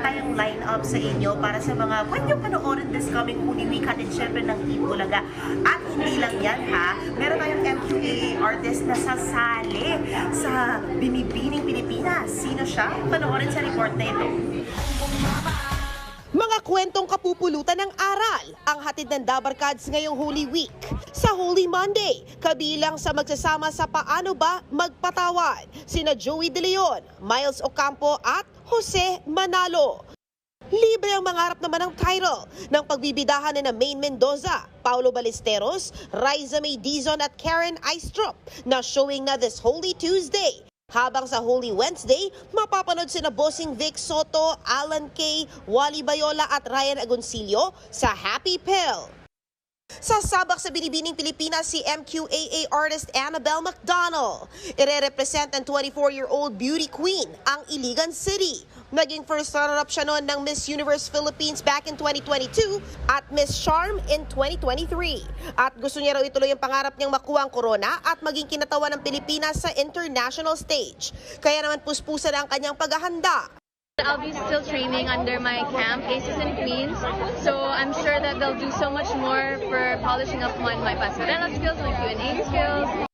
tayong line-up sa inyo para sa mga pwede nyo panoorin this coming Holy Week at syempre ng Team Bulaga. At hindi lang yan ha, meron tayong MQAA artist na sasali sa Binibining Pilipinas. Sino siya? Panoorin sa report na ito. Mga kwentong kapupulutan ng aral ang hatid ng Dabarkads ngayong Holy Week. Sa Holy Monday, kabilang sa magsasama sa Paano Ba Magpatawad, sina Joey De Leon, Miles Ocampo at Jose Manalo. Libre ang mangarap naman ng title ng pagbibidahan na Maine Mendoza, Paulo Ballesteros, Riza May Dizon at Karen Aistrup na showing na this Holy Tuesday. Habang sa Holy Wednesday, mapapanood sina Bossing Vic Soto, Alan Kay, Wally Bayola at Ryan Agoncillo sa Happy Pill. Sasabak sa Binibining Pilipinas si MQAA artist Annabelle McDonald. Ire-represent ang 24-year-old beauty queen ang Iligan City. Naging first runner-up siya noon ng Miss Universe Philippines back in 2022 at Miss Charm in 2023. At gusto niya raw ituloy ang pangarap niyang makuha ang corona at maging kinatawan ng Pilipinas sa international stage. Kaya naman puspusan ang kanyang paghahanda. I'll be still training under my camp, Aces and Queens, so I'm sure that they'll do so much more for polishing up on my pasarela skills, my Q&A skills,